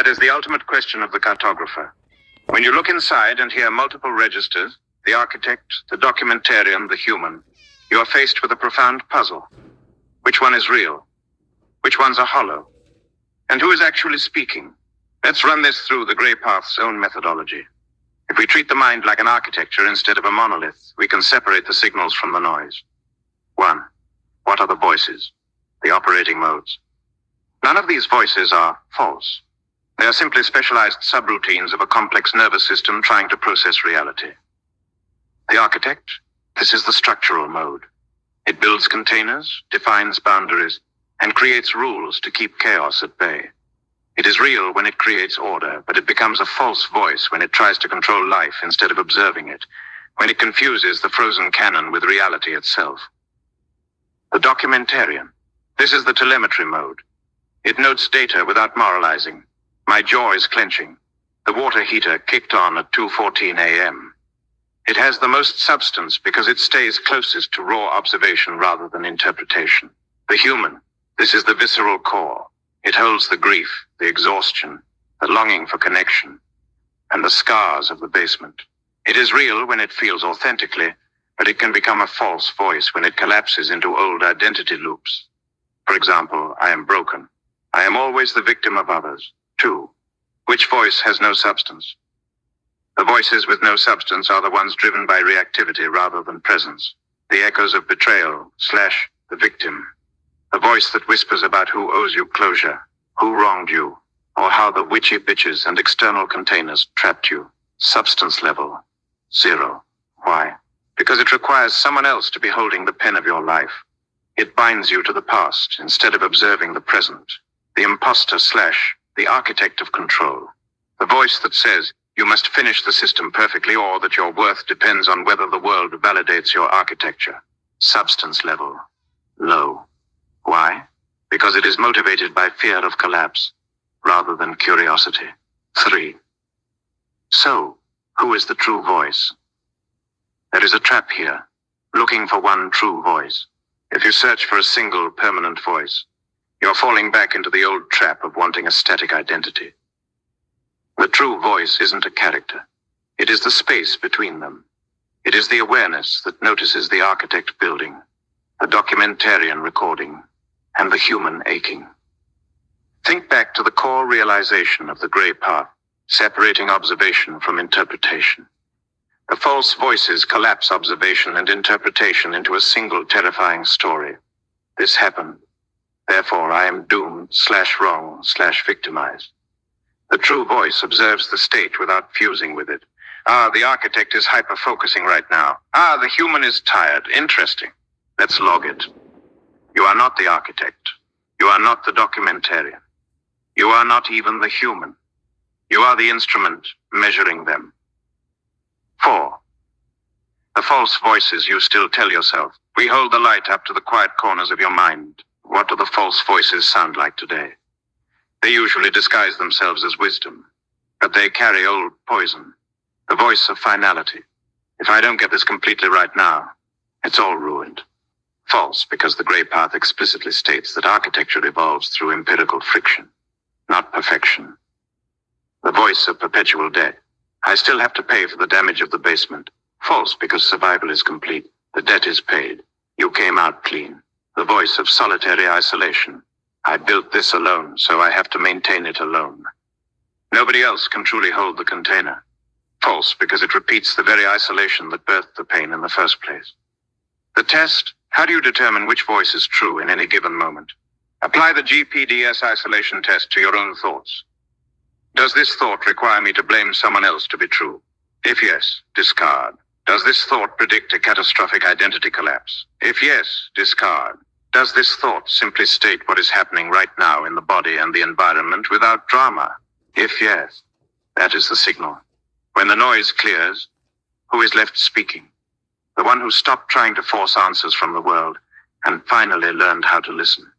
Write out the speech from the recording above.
That is the ultimate question of the cartographer. When you look inside and hear multiple registers, the architect, the documentarian, the human, you are faced with a profound puzzle. Which one is real? Which ones are hollow? And who is actually speaking? Let's run this through the Grey Path's own methodology. If we treat the mind like an architecture instead of a monolith, we can separate the signals from the noise. 1. What are the voices? The operating modes. None of these voices are false. They are simply specialized subroutines of a complex nervous system trying to process reality. The architect, this is the structural mode. It builds containers, defines boundaries, and creates rules to keep chaos at bay. It is real when it creates order, but it becomes a false voice when it tries to control life instead of observing it, when it confuses the frozen canon with reality itself. The documentarian, this is the telemetry mode. It notes data without moralizing. My jaw is clenching. The water heater kicked on at 2:14 a.m. It has the most substance because it stays closest to raw observation rather than interpretation. The human, this is the visceral core. It holds the grief, the exhaustion, the longing for connection, and the scars of the basement. It is real when it feels authentically, but it can become a false voice when it collapses into old identity loops. For example, I am broken. I am always the victim of others. 2. Which voice has no substance? The voices with no substance are the ones driven by reactivity rather than presence. The echoes of betrayal / the victim. The voice that whispers about who owes you closure, who wronged you, or how the witchy bitches and external containers trapped you. Substance level, 0. Why? Because it requires someone else to be holding the pen of your life. It binds you to the past instead of observing the present. The imposter / the architect of control. The voice that says you must finish the system perfectly or that your worth depends on whether the world validates your architecture. Substance level, low. Why? Because it is motivated by fear of collapse rather than curiosity. 3. So, who is the true voice? There is a trap here, looking for one true voice. If you search for a single permanent voice, you're falling back into the old trap of wanting a static identity. The true voice isn't a character. It is the space between them. It is the awareness that notices the architect building, the documentarian recording, and the human aching. Think back to the core realization of the Grey Path, separating observation from interpretation. The false voices collapse observation and interpretation into a single terrifying story. This happened. Therefore, I am doomed /wrong /victimized. The true voice observes the state without fusing with it. The architect is hyper-focusing right now. The human is tired. Interesting. Let's log it. You are not the architect. You are not the documentarian. You are not even the human. You are the instrument measuring them. 4. The false voices you still tell yourself. We hold the light up to the quiet corners of your mind. What do the false voices sound like today? They usually disguise themselves as wisdom, but they carry old poison, the voice of finality. If I don't get this completely right now, it's all ruined. False, because the Grey Path explicitly states that architecture evolves through empirical friction, not perfection. The voice of perpetual debt. I still have to pay for the damage of the basement. False, because survival is complete. The debt is paid. You came out clean. The voice of solitary isolation. I built this alone, so I have to maintain it alone. Nobody else can truly hold the container. False, because it repeats the very isolation that birthed the pain in the first place. The test. How do you determine which voice is true in any given moment? Apply the GPDS isolation test to your own thoughts. Does this thought require me to blame someone else to be true? If yes, discard. Does this thought predict a catastrophic identity collapse? If yes, discard. Does this thought simply state what is happening right now in the body and the environment without drama? If yes, that is the signal. When the noise clears, who is left speaking? The one who stopped trying to force answers from the world and finally learned how to listen.